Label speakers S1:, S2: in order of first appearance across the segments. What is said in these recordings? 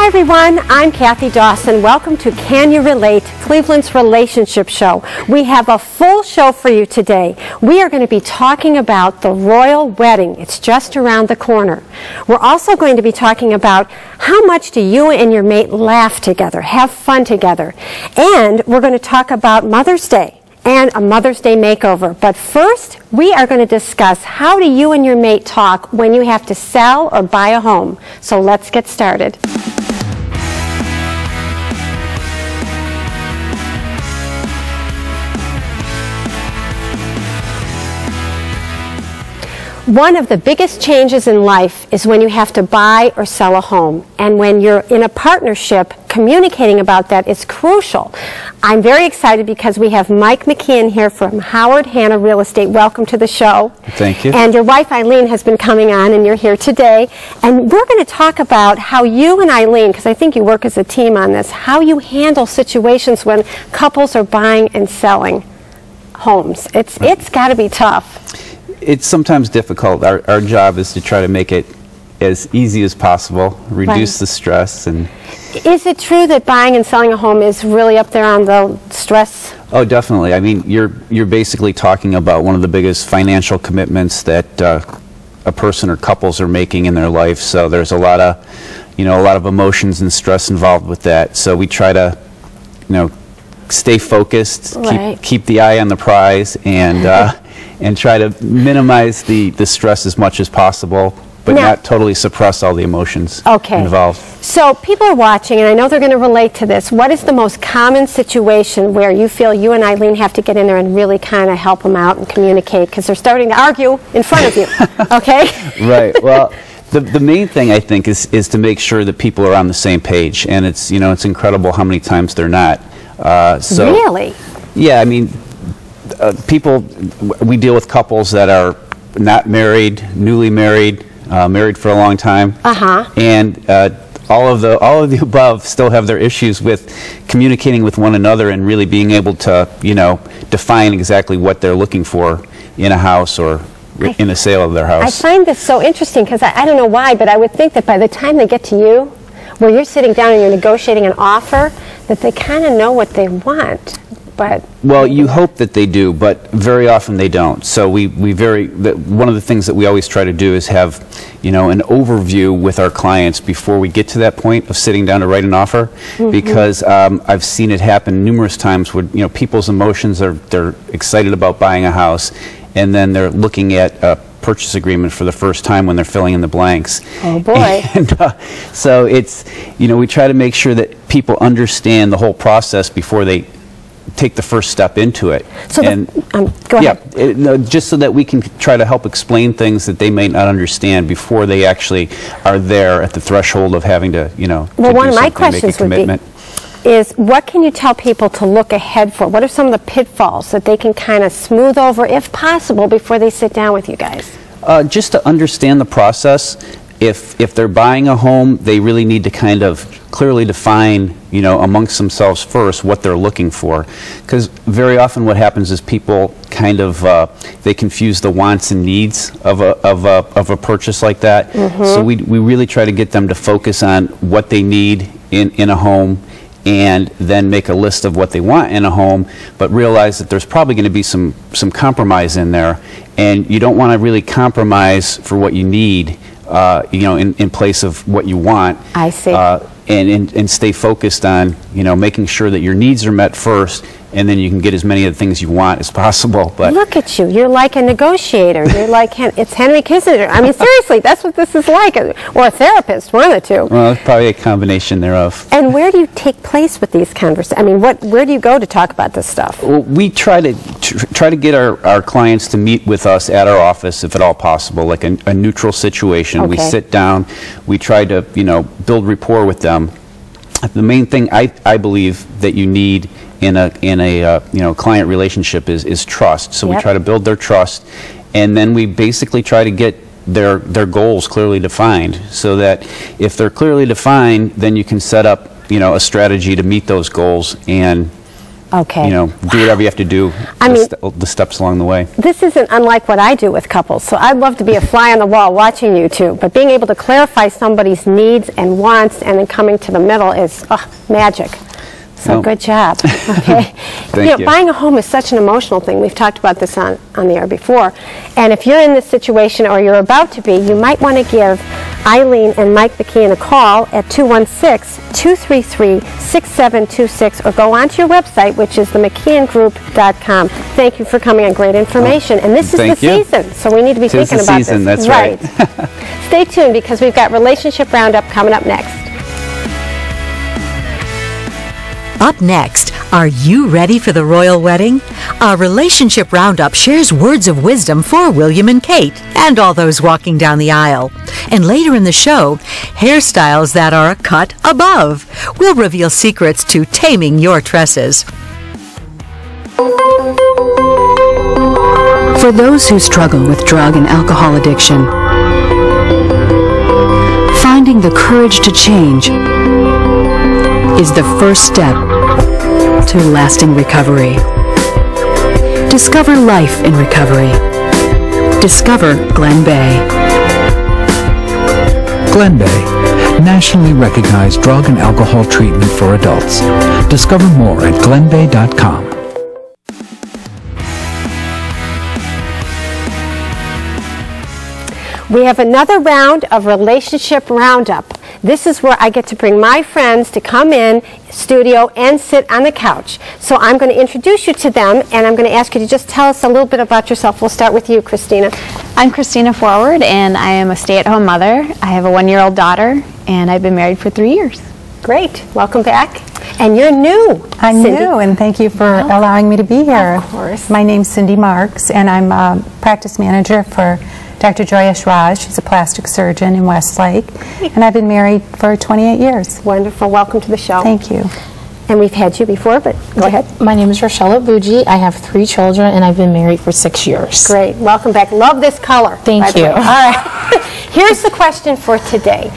S1: Hi everyone, I'm Kathy Dawson. Welcome to Can You Relate, Cleveland's relationship show. We have a full show for you today. We are going to be talking about the royal wedding. It's just around the corner. We're also going to be talking about how much do you and your mate laugh together, have fun together. And we're going to talk about Mother's Day and a Mother's Day makeover. But first, we are going to discuss how do you and your mate talk when you have to sell or buy a home. So let's get started. One of the biggest changes in life is when you have to buy or sell a home. And when you're in a partnership, communicating about that is crucial. I'm very excited because we have Mike McKeon here from Howard Hanna Real Estate. Welcome to the show.
S2: Thank you.
S1: And your wife Eileen has been coming on, and you're here today. And we're going to talk about how you and Eileen, because I think you work as a team on this, how you handle situations when couples are buying and selling homes. It's got to be tough.
S2: It's sometimes difficult. Our job is to try to make it as easy as possible, reduce the stress. And
S1: is it true that buying and selling a home is really up there on the stress?
S2: Oh, definitely. I mean, you're basically talking about one of the biggest financial commitments that a person or couples are making in their life. So there's a lot of emotions and stress involved with that. So we try to, stay focused, keep the eye on the prize, and try to minimize the stress as much as possible, but not totally suppress all the emotions involved.
S1: So people are watching, and I know they're going to relate to this. What is the most common situation where you feel you and Eileen have to get in there and really kind of help them out and communicate because they're starting to argue in front of you, okay?
S2: Right. Well, the main thing I think is to make sure that people are on the same page, and it's incredible how many times they're not.
S1: Really?
S2: Yeah, I mean, we deal with couples that are not married, newly married, married for a long time, and all of the above still have their issues with communicating with one another and really being able to, define exactly what they're looking for in a house or in a sale of their house.
S1: I find this so interesting because I don't know why, but I would think that by the time they get to you, where you're sitting down and you're negotiating an offer, that they kind of know what they want. But
S2: well, you hope that they do, but very often they don't. So one of the things that we always try to do is have, an overview with our clients before we get to that point of sitting down to write an offer, because I've seen it happen numerous times where people's emotions they're excited about buying a house, and then they're looking at a purchase agreement for the first time when they're filling in the blanks.
S1: Oh boy.
S2: And so it's, we try to make sure that people understand the whole process before they take the first step into it.
S1: So go ahead.
S2: Yeah, just so that we can try to help explain things that they may not understand before they actually are there at the threshold of having to,
S1: well, one of my questions would be, is what can you tell people to look ahead for? What are some of the pitfalls that they can kind of smooth over, if possible, before they sit down with you guys?
S2: Just to understand the process. If they're buying a home, they really need to kind of clearly define, amongst themselves first what they're looking for. Because very often what happens is people kind of, they confuse the wants and needs of a purchase like that. So we really try to get them to focus on what they need in a home, and then make a list of what they want in a home, but realize that there's probably going to be some compromise in there, and you don't want to really compromise for what you need, in place of what you want.
S1: I see.
S2: And stay focused on, making sure that your needs are met first, and then you can get as many of the things you want as possible. But
S1: look at you. You're like a negotiator. You're like, it's Henry Kissinger. I mean, seriously, that's what this is like. Or a therapist, one of the two.
S2: Well, it's probably a combination thereof.
S1: And where do you take place with these conversations? I mean, where do you go to talk about this stuff?
S2: Well, we try to get our clients to meet with us at our office, if at all possible, like a neutral situation. We sit down. We try to, build rapport with them. The main thing I believe that you need in a client relationship is trust. So we try to build their trust, and then we basically try to get their goals clearly defined, so that if they're clearly defined, then you can set up a strategy to meet those goals and
S1: Okay.
S2: do whatever you have to do, the steps along the way.
S1: This isn't unlike what I do with couples, so I'd love to be a fly on the wall watching you two, but being able to clarify somebody's needs and wants and then coming to the middle is magic. So good job. Okay.
S2: Thank you.
S1: Buying a home is such an emotional thing. We've talked about this on the air before. And if you're in this situation or you're about to be, you might want to give Eileen and Mike McKeon a call at 216-233-6726 or go onto your website, which is themckeongroup.com. Thank you for coming on. Great information. And this is the season, so we need to be thinking about this.
S2: That's right.
S1: Stay tuned because we've got Relationship Roundup coming up next.
S3: Up next, are you ready for the royal wedding? Our Relationship Roundup shares words of wisdom for William and Kate and all those walking down the aisle. And later in the show, hairstyles that are a cut above. We'll reveal secrets to taming your tresses.
S4: For those who struggle with drug and alcohol addiction, finding the courage to change is the first step to lasting recovery. Discover life in recovery. Discover Glen Bay.
S5: Glen Bay, nationally recognized drug and alcohol treatment for adults. Discover more at glenbay.com.
S1: We have another round of Relationship Roundup. This is where I get to bring my friends to come in studio and sit on the couch. So I'm going to introduce you to them, and I'm going to ask you to just tell us a little bit about yourself. We'll start with you, Christina.
S6: I'm Christina Forward, and I am a stay-at-home mother. I have a 1-year-old daughter, and I've been married for 3 years.
S1: Great. Welcome back. And you're new.
S7: I'm
S1: Cindy.
S7: new, and thank you for allowing me to be here.
S1: Of course.
S7: My name's Cindy Marks, and I'm a practice manager for Dr. Joyesh Raj. She's a plastic surgeon in Westlake, and I've been married for 28 years.
S1: Wonderful. Welcome to the show.
S7: Thank you.
S1: And we've had you before, but go ahead.
S8: My name is Rochelle Abuji. I have 3 children, and I've been married for 6 years.
S1: Great. Welcome back. Love this color.
S8: Thank you.
S1: All right. Here's the question for today.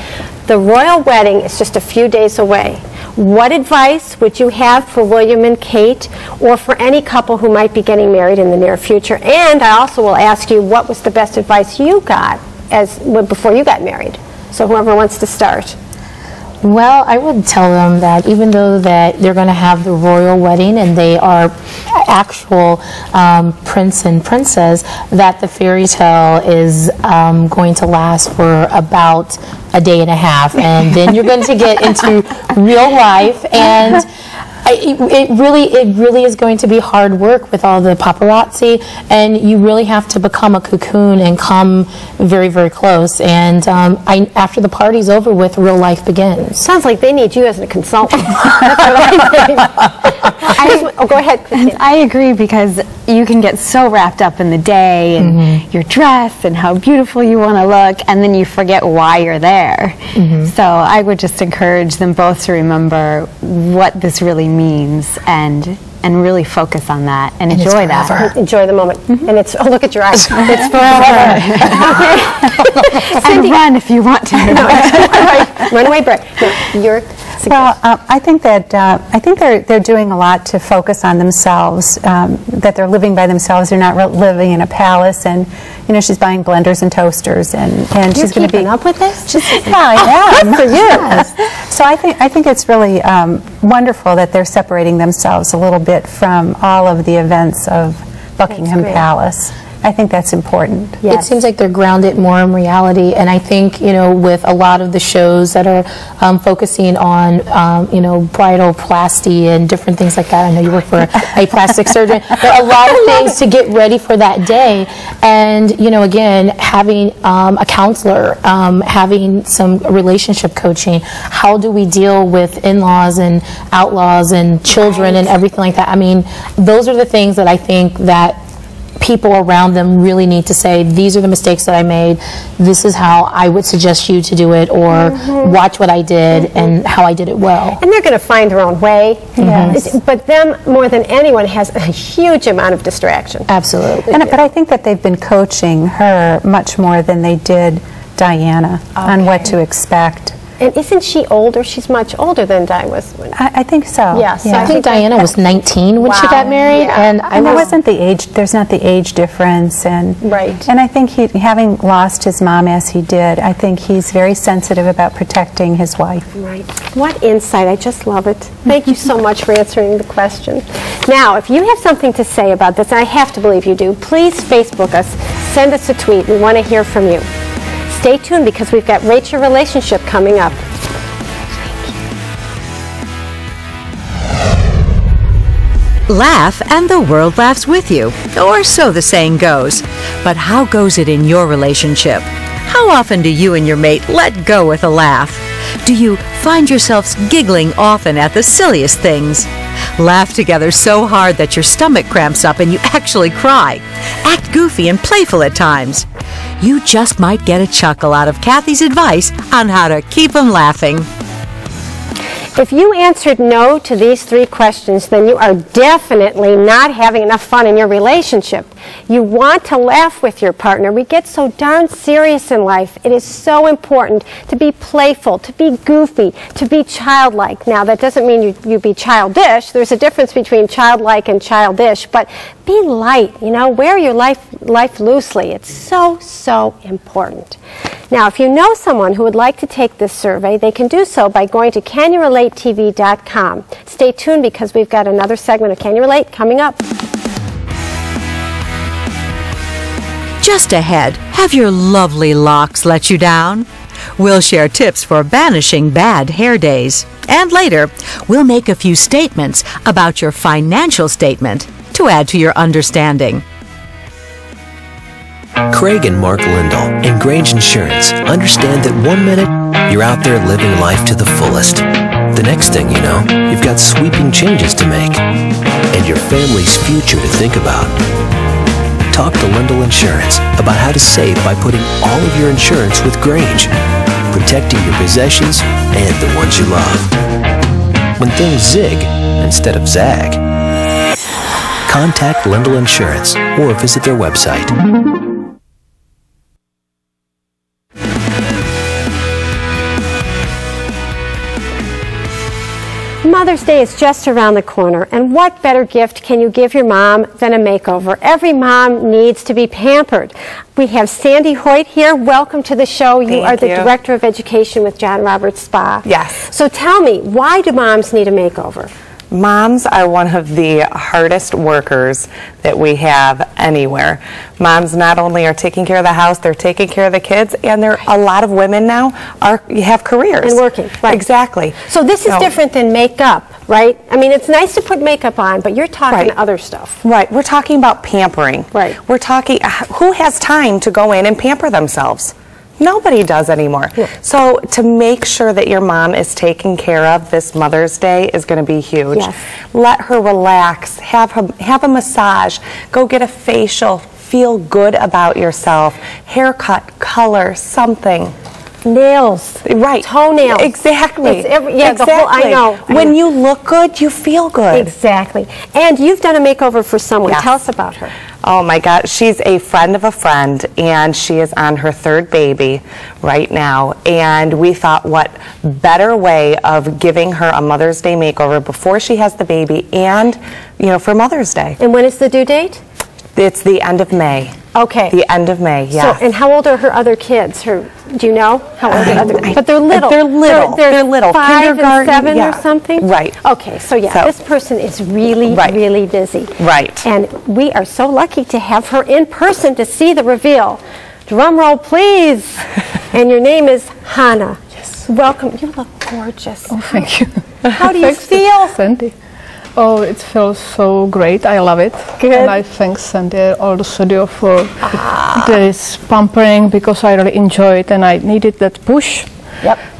S1: The royal wedding is just a few days away. What advice would you have for William and Kate, or for any couple who might be getting married in the near future? And I also will ask you, what was the best advice you got before you got married? So whoever wants to start.
S8: Well, I would tell them that even though that they're going to have the royal wedding and they are actual prince and princess, that the fairy tale is going to last for about a day and a half, and then you're going to get into real life, and it really is going to be hard work with all the paparazzi, and you really have to become a cocoon and come very, very close. And after the party's over with, real life begins.
S1: Sounds like they need you as a consultant. That's what I think. Go ahead, Christine.
S6: I agree, because you can get so wrapped up in the day and your dress and how beautiful you want to look, and then you forget why you're there. So I would just encourage them both to remember what this really means and really focus on that and enjoy that.
S1: Enjoy the moment. And it's, oh, look at your eyes. It's forever.
S6: And run if you want to.
S1: Run away, Brett. Your
S7: well, I think they're doing a lot to focus on themselves. That they're living by themselves. They're not living in a palace, and she's buying blenders and toasters, and she's going to be
S1: up with this.
S7: Yeah,
S1: good for you.
S7: Yes. So I think it's really wonderful that they're separating themselves a little bit from all of the events of Buckingham Palace. I think that's important.
S8: Yes. It seems like they're grounded more in reality, and I think with a lot of the shows that are focusing on bridal plasty and different things like that. I know you work for a plastic surgeon. There are a lot of things to get ready for that day, and again, having a counselor, having some relationship coaching. How do we deal with in-laws and outlaws and children and everything like that? I mean, those are the things that I think that people around them really need to say, these are the mistakes that I made, this is how I would suggest you to do it, or watch what I did and how I did it well.
S1: And they're going to find their own way. But them, more than anyone, has a huge amount of distraction.
S8: Absolutely.
S7: But I think that they've been coaching her much more than they did Diana on what to expect.
S1: And isn't she older? She's much older than Di was.
S7: I think so.
S1: Yes.
S8: I think Diana was 19 when she got married, and
S7: there wasn't the age. There's not the age difference, and
S1: right.
S7: And I think having lost his mom as he did, I think he's very sensitive about protecting his wife.
S1: Right. What insight! I just love it. Thank you so much for answering the question. Now, if you have something to say about this, and I have to believe you do, please Facebook us, send us a tweet. We want to hear from you. Stay tuned because we've got Rate Your Relationship coming up.
S3: Laugh and the world laughs with you, or so the saying goes. But how goes it in your relationship? How often do you and your mate let go with a laugh? Do you find yourselves giggling often at the silliest things? Laugh together so hard that your stomach cramps up and you actually cry. Act goofy and playful at times. You just might get a chuckle out of Kathy's advice on how to keep them laughing.
S1: If you answered no to these 3 questions, then you are definitely not having enough fun in your relationship. You want to laugh with your partner. We get so darn serious in life. It is so important to be playful, to be goofy, to be childlike. Now, that doesn't mean you be childish. There's a difference between childlike and childish, but be light, wear your life loosely. It's so, so important. Now, if you know someone who would like to take this survey, they can do so by going to CanYouRelateTV.com. Stay tuned because we've got another segment of Can You Relate coming up.
S3: Just ahead, have your lovely locks let you down? We'll share tips for banishing bad hair days. And later, we'll make a few statements about your financial statement to add to your understanding.
S9: Craig and Mark Lindell in Grange Insurance understand that 1 minute you're out there living life to the fullest. The next thing you know, you've got sweeping changes to make and your family's future to think about. Talk to Lindell Insurance about how to save by putting all of your insurance with Grange, protecting your possessions and the ones you love. When things zig instead of zag, contact Lindell Insurance or visit their website.
S1: Mother's Day is just around the corner, and what better gift can you give your mom than a makeover? Every mom needs to be pampered. We have Sandy Hoyt here. Welcome to the show. You are the Director of Education with John Roberts Spa.
S10: Yes.
S1: So tell me, why do moms need a makeover?
S10: Moms are one of the hardest workers that we have anywhere. Moms not only are taking care of the house, they're taking care of the kids, and a lot of women now have careers.
S1: And working, right.
S10: Exactly.
S1: So this is different than makeup, right? I mean, it's nice to put makeup on, but you're talking other stuff.
S10: Right. We're talking about pampering.
S1: Right.
S10: We're talking, who has time to go in and pamper themselves? Nobody does anymore. Yeah. So to make sure that your mom is taken care of this Mother's Day is going to be huge.
S1: Yes.
S10: Let her relax, have a massage, go get a facial, feel good about yourself, haircut, color, something.
S1: Nails.
S10: Right.
S1: Toenails.
S10: Exactly.
S1: Exactly.
S10: The whole, I know. When you look good, you feel good.
S1: Exactly. And you've done a makeover for someone.
S10: Yes.
S1: Tell us about her.
S10: Oh my God, she's a friend of a friend, and she is on her 3rd baby right now. And we thought, what better way of giving her a Mother's Day makeover before she has the baby, and for Mother's Day.
S1: And when is the due date?
S10: It's the end of May.
S1: Okay.
S10: The end of May, yes.
S1: So, and how old are her other kids? Do you know how old are the other? But they're little.
S10: They're little. They're little.
S1: 5 and 7 or something?
S10: Right.
S1: Okay, so this person is really, really busy.
S10: Right.
S1: And we are so lucky to have her in person to see the reveal. Drum roll, please. And your name is Hannah.
S11: Yes.
S1: Welcome. You look gorgeous.
S11: Oh, thank you.
S1: How do you feel?
S11: Sandy. Oh, it feels so great. I love it.
S1: Good.
S11: And I thank Sandy, all the studio for this pampering, because I really enjoy it and I needed that push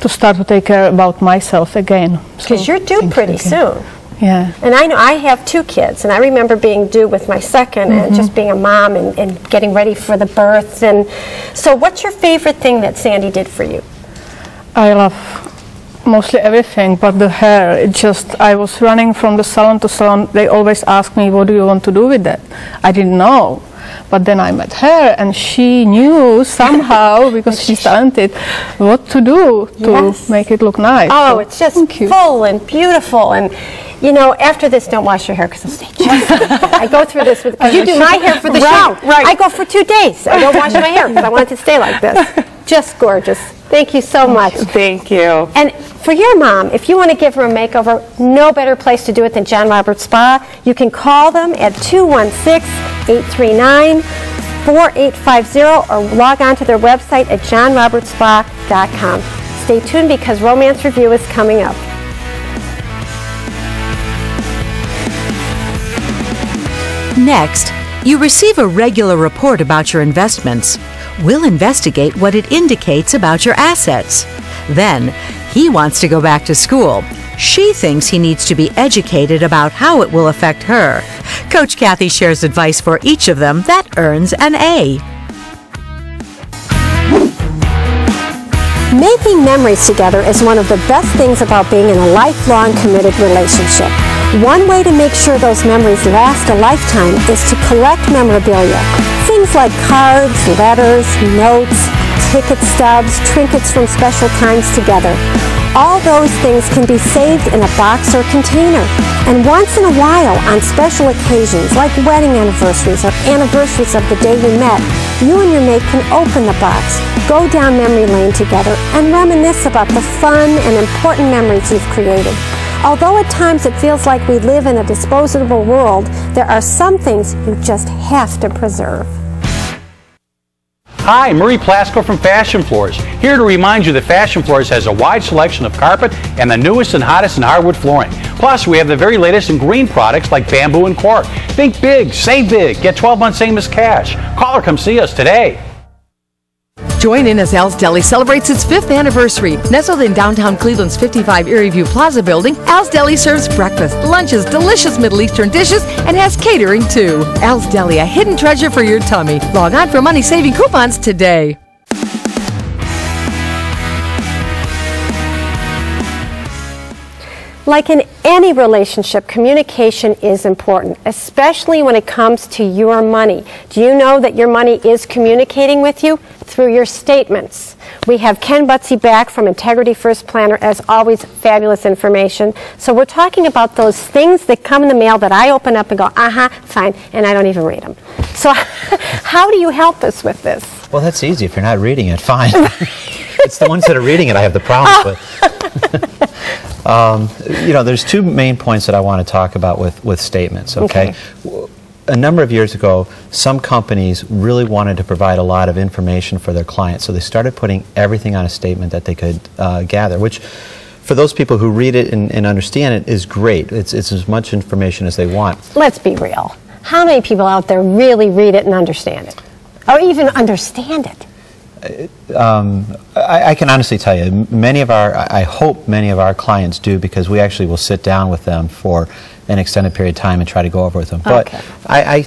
S11: to start to take care about myself again.
S1: Because you're due pretty soon.
S11: Yeah.
S1: And I know I have 2 kids, and I remember being due with my second and just being a mom and getting ready for the birth. And so what's your favorite thing that Sandy did for you?
S11: I love mostly everything, but the hair, I was running from the salon to salon. They always ask me, what do you want to do with that? I didn't know. But then I met her, and she knew somehow, because she's talented, what to do to make it look nice.
S1: Oh,
S11: So,
S1: it's just
S11: thank you.
S1: full and beautiful. And, you know, after this, don't wash your hair because it'll stay just like that. I go through this with, because you do my hair for the show.
S11: Right.
S1: I go for 2 days. I don't wash my hair because I want it to stay like this. Just gorgeous. Thank you so much.
S10: Thank you.
S1: And for your mom, if you want to give her a makeover, no better place to do it than John Roberts Spa. You can call them at 216-839-4850 or log on to their website at johnrobertsspa.com. Stay tuned because Romance Review is coming up.
S3: Next, you receive a regular report about your investments. We'll investigate what it indicates about your assets. Then, he wants to go back to school. She thinks he needs to be educated about how it will affect her. Coach Kathy shares advice for each of them that earns an A.
S1: Making memories together is one of the best things about being in a lifelong committed relationship. One way to make sure those memories last a lifetime is to collect memorabilia. Things like cards, letters, notes, ticket stubs, trinkets from special times together. All those things can be saved in a box or container. And once in a while, on special occasions like wedding anniversaries or anniversaries of the day you met, you and your mate can open the box, go down memory lane together, and reminisce about the fun and important memories you've created. Although at times it feels like we live in a disposable world, there are some things you just have to preserve.
S12: Hi, Murray Plasko from Fashion Floors, here to remind you that Fashion Floors has a wide selection of carpet and the newest and hottest in hardwood flooring. Plus, we have the very latest in green products like bamboo and cork. Think big, save big, get 12 months same as cash. Call or come see us today.
S13: Join in as Al's Deli celebrates its 5th anniversary. Nestled in downtown Cleveland's 55 Erie View Plaza building, Al's Deli serves breakfast, lunches, delicious Middle Eastern dishes, and has catering too. Al's Deli, a hidden treasure for your tummy. Log on for money-saving coupons today.
S1: Like in any relationship, communication is important, especially when it comes to your money. Do you know that your money is communicating with you? Through your statements. We have Ken Butsey back from Integrity First Planner, as always, fabulous information. So we're talking about those things that come in the mail that I open up and go, fine, and I don't even read them. So how do you help us with this?
S14: Well, that's easy. If you're not reading it, fine. It's the ones that are reading it I have the problems with. You know, there's 2 main points that I want to talk about with statements, okay? A number of years ago, some companies really wanted to provide a lot of information for their clients, so they started putting everything on a statement that they could gather, which for those people who read it and understand it is great. It's as much information as they want.
S1: Let's be real. How many people out there really read it and understand it? Or even understand it?
S14: I can honestly tell you, I hope many of our clients do, because we actually will sit down with them for an extended period of time and try to go over with them. But I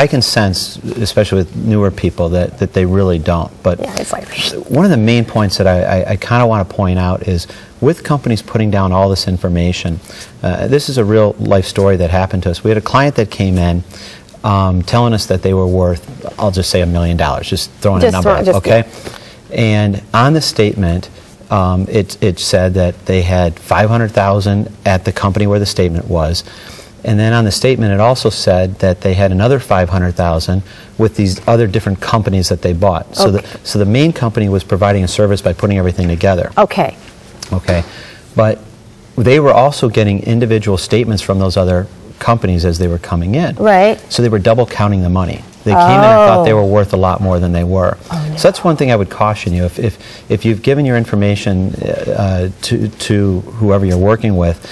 S14: can sense, especially with newer people, that they really don't. But
S1: yeah, it's like
S14: one of the main points that I kind of want to point out is, with companies putting down all this information, this is a real life story that happened to us. We had a client that came in telling us that they were worth, I'll just say $1 million, just throwing a number out, okay? And on the statement, it said that they had $500,000 at the company where the statement was, and then on the statement it also said that they had another $500,000 with these other different companies that they bought. So the main company was providing a service by putting everything together.
S1: Okay.
S14: But they were also getting individual statements from those other companies as they were coming in.
S1: Right.
S14: So they were double counting the money. They came in and thought they were worth a lot more than they were. So that's one thing I would caution you. If you've given your information to whoever you're working with,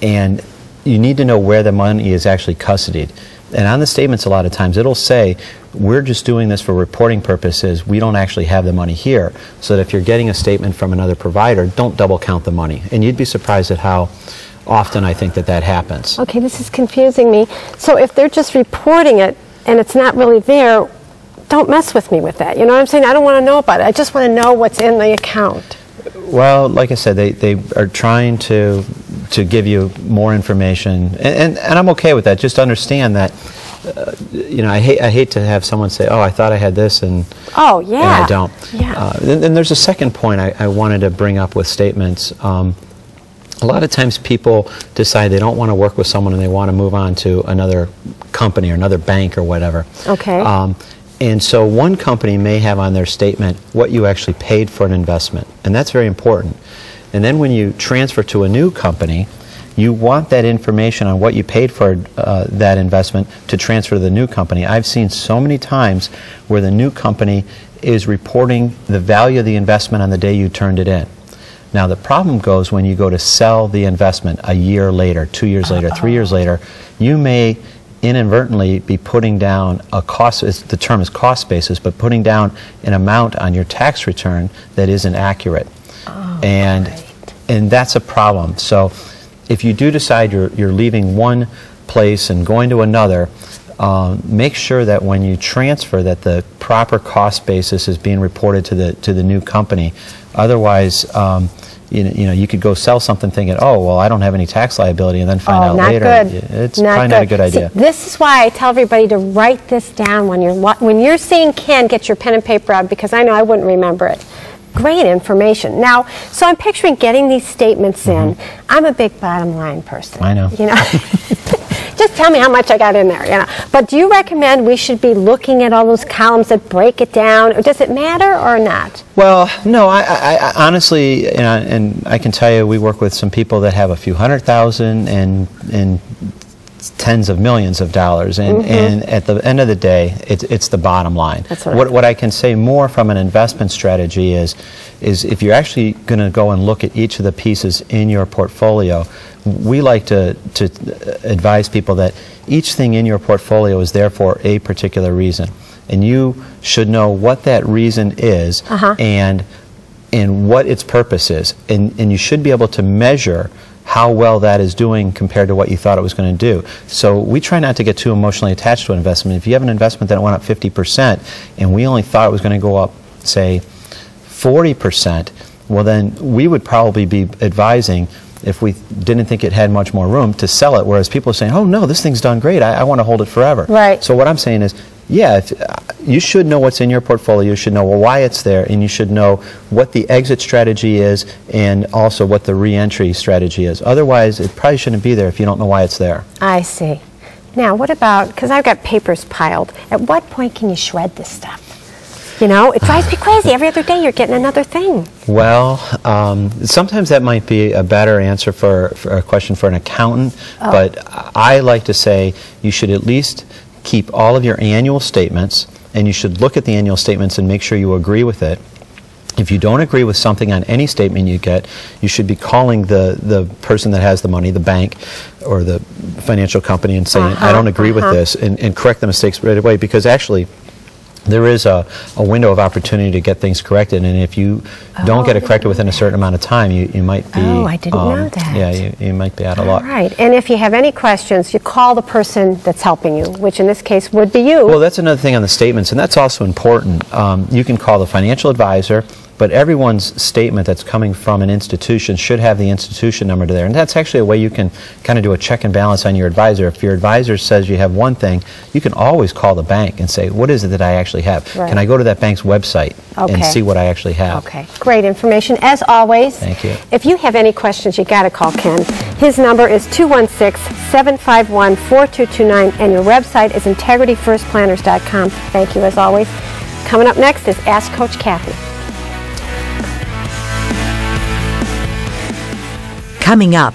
S14: and you need to know where the money is actually custodied. And on the statements, a lot of times it'll say, we're just doing this for reporting purposes. We don't actually have the money here. So that if you're getting a statement from another provider, don't double count the money. And you'd be surprised at how often I think that happens.
S1: Okay, this is confusing me. So if they're just reporting it and it's not really there, don't mess with me with that. You know what I'm saying? I don't want to know about it. I just want to know what's in the account.
S14: Well, like I said, they are trying to give you more information, and I'm okay with that. Just understand that you know, I hate to have someone say, "Oh, I thought I had this," and
S1: oh yeah,
S14: and I don't.
S1: Yeah.
S14: And there's a second point I wanted to bring up with statements. A lot of times people decide they don't want to work with someone and they want to move on to another company or another bank or whatever.
S1: Okay.
S14: And so one company may have on their statement what you actually paid for an investment, and that's very important. And then when you transfer to a new company, you want that information on what you paid for that investment to transfer to the new company. I've seen so many times where the new company is reporting the value of the investment on the day you turned it in. Now the problem goes when you go to sell the investment a year later, 2 years later, 3 years later, you may inadvertently be putting down a cost, the term is cost basis, but putting down an amount on your tax return that isn't accurate. And that's a problem. So if you do decide you're leaving one place and going to another, make sure that when you transfer that the proper cost basis is being reported to the new company. Otherwise, you know, you could go sell something thinking, oh, well, I don't have any tax liability, and then find out later. It's probably not a good idea.
S1: See, this is why I tell everybody to write this down when you're seeing Ken. Get your pen and paper out, because I know I wouldn't remember it. Great information. Now, so I'm picturing getting these statements in. I'm a big bottom line person.
S14: I know.
S1: You know, just tell me how much I got in there. You know, but do you recommend we should be looking at all those columns that break it down? Or does it matter or not?
S14: Well, no. I honestly, and I can tell you, we work with some people that have a few $100,000 and tens of millions of dollars, and at the end of the day, it's the bottom line.
S1: That's
S14: what I can say more from an investment strategy is if you're actually going to go and look at each of the pieces in your portfolio, we like to advise people that each thing in your portfolio is there for a particular reason, and you should know what that reason is and what its purpose is, and you should be able to measure how well that is doing compared to what you thought it was going to do. So we try not to get too emotionally attached to an investment. If you have an investment that went up 50% and we only thought it was going to go up, say, 40%, well then we would probably be advising, if we didn't think it had much more room, to sell it, whereas people are saying, oh no, this thing's done great, I want to hold it forever.
S1: Right.
S14: So what I'm saying is, yeah, you should know what's in your portfolio, you should know why it's there, and you should know what the exit strategy is and also what the re-entry strategy is. Otherwise, it probably shouldn't be there if you don't know why it's there.
S1: I see. Now, what about, because I've got papers piled, at what point can you shred this stuff? You know, it drives me crazy. Every other day you're getting another thing.
S14: Well, sometimes that might be a better answer for a question for an accountant, but I like to say you should at least keep all of your annual statements, and you should look at the annual statements and make sure you agree with it. If you don't agree with something on any statement you get, you should be calling the person that has the money, the bank or the financial company, and saying, I don't agree with this, and correct the mistakes right away, because actually there is a window of opportunity to get things corrected, and if you don't get it corrected within a certain amount of time, you might be...
S1: Oh, I didn't know that.
S14: Yeah, you might be out of luck.
S1: All right, and if you have any questions, you call the person that's helping you, which in this case would be you.
S14: Well, that's another thing on the statements, and that's also important. You can call the financial advisor, but everyone's statement that's coming from an institution should have the institution number to there. And that's actually a way you can kind of do a check and balance on your advisor. If your advisor says you have one thing, you can always call the bank and say, what is it that I actually have?
S1: Right.
S14: Can I go to that bank's website and see what I actually have?
S1: Okay, great information as always.
S14: Thank you.
S1: If you have any questions, you got to call Ken. His number is 216-751-4229, and your website is integrityfirstplanners.com. Thank you as always. Coming up next is Ask Coach Kathy.
S3: Coming up,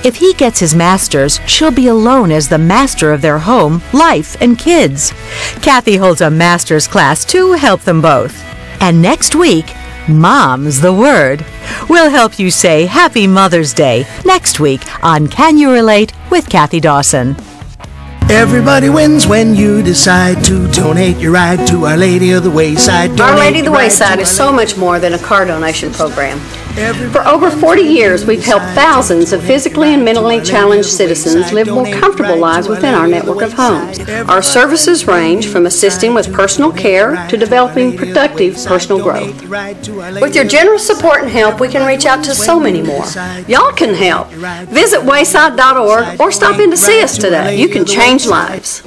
S3: if he gets his master's, she'll be alone as the master of their home, life, and kids. Kathy holds a master's class to help them both. And next week, Mom's the Word. We'll help you say Happy Mother's Day next week on Can You Relate with Kathy Dawson.
S15: Everybody wins when you decide to donate your ride to Our Lady of the Wayside.
S16: Our Lady of the Wayside is so much more than a car donation program. For over 40 years, we've helped thousands of physically and mentally challenged citizens live more comfortable lives within our network of homes. Our services range from assisting with personal care to developing productive personal growth. With your generous support and help, we can reach out to so many more. Y'all can help. Visit wayside.org or stop in to see us today. You can change lives.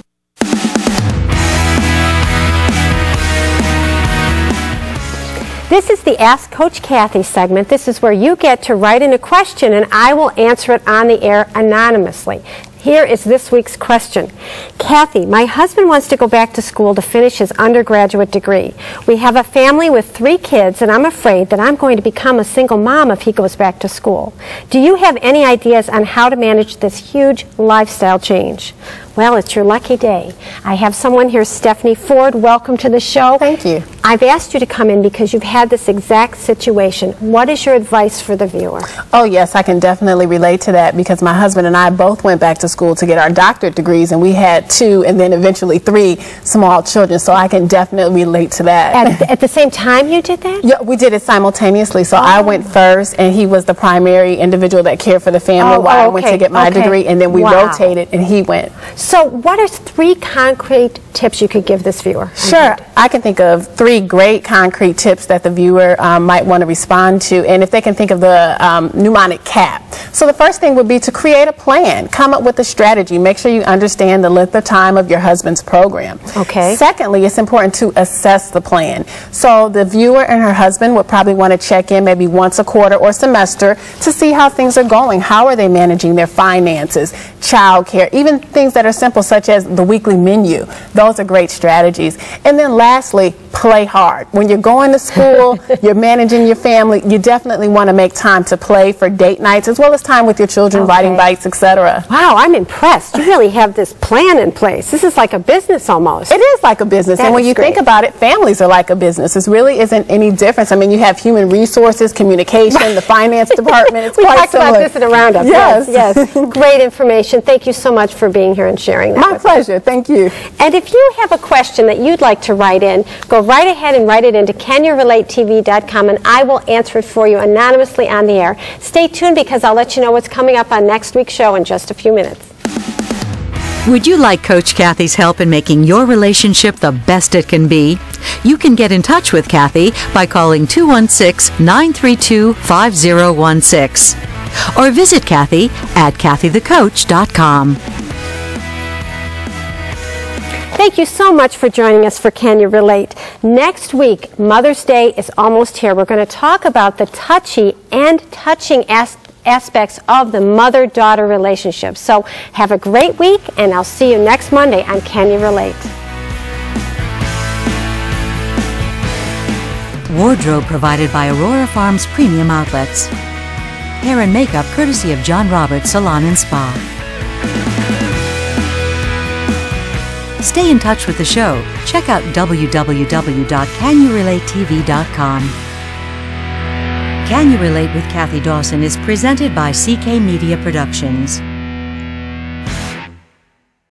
S1: This is the Ask Coach Kathy segment. This is where you get to write in a question and I will answer it on the air anonymously. Here is this week's question. Kathy, my husband wants to go back to school to finish his undergraduate degree. We have a family with 3 kids and I'm afraid that I'm going to become a single mom if he goes back to school. Do you have any ideas on how to manage this huge lifestyle change? Well, it's your lucky day. I have someone here, Stephanie Ford. Welcome to the show.
S17: Thank you.
S1: I've asked you to come in because you've had this exact situation. What is your advice for the viewer?
S17: Oh, yes, I can definitely relate to that because my husband and I both went back to school to get our doctorate degrees, and we had 2 and then eventually 3 small children, so I can definitely relate to that.
S1: At the same time you did that?
S17: Yeah, we did it simultaneously. So I went first, and he was the primary individual that cared for the family while I went to get my degree, and then we rotated, and he went.
S1: So what are 3 concrete tips you could give this viewer?
S17: Sure. I can think of 3 great concrete tips that the viewer might want to respond to, and if they can think of the mnemonic cap. So the first thing would be to create a plan. Come up with a strategy. Make sure you understand the length of time of your husband's program.
S1: Okay.
S17: Secondly, it's important to assess the plan. So the viewer and her husband would probably want to check in maybe once a quarter or semester to see how things are going. How are they managing their finances, child care, even things that are simple such as the weekly menu. Those are great strategies. And then lastly, play hard. When you're going to school, you're managing your family, you definitely want to make time to play for date nights as well as time with your children, riding bikes, etc.
S1: Wow, I'm impressed. You really have this plan in place. This is like a business almost.
S17: It is like a business. And when you think about it, families are like a business. It really isn't any difference. I mean, you have human resources, communication, the finance department. It's
S1: we
S17: quite
S1: talked
S17: similar.
S1: about this at a roundup.
S17: Yes.
S1: Yes. Great information. Thank you so much for being here and sharing that.
S17: My pleasure. Thank you.
S1: And if you have a question that you'd like to write in, go right ahead and write it into CanYouRelateTV.com and I will answer it for you anonymously on the air. Stay tuned because I'll let you know what's coming up on next week's show in just a few minutes.
S3: Would you like Coach Kathy's help in making your relationship the best it can be? You can get in touch with Kathy by calling 216-932-5016 or visit Kathy at KathyTheCoach.com.
S1: Thank you so much for joining us for Can You Relate? Next week, Mother's Day is almost here. We're going to talk about the touchy and touching aspects of the mother-daughter relationship. So have a great week, and I'll see you next Monday on Can You Relate?
S3: Wardrobe provided by Aurora Farms Premium Outlets. Hair and makeup courtesy of John Roberts Salon and Spa. Stay in touch with the show. Check out www.CanYouRelateTV.com. Can You Relate with Kathy Dawson is presented by CK Media Productions.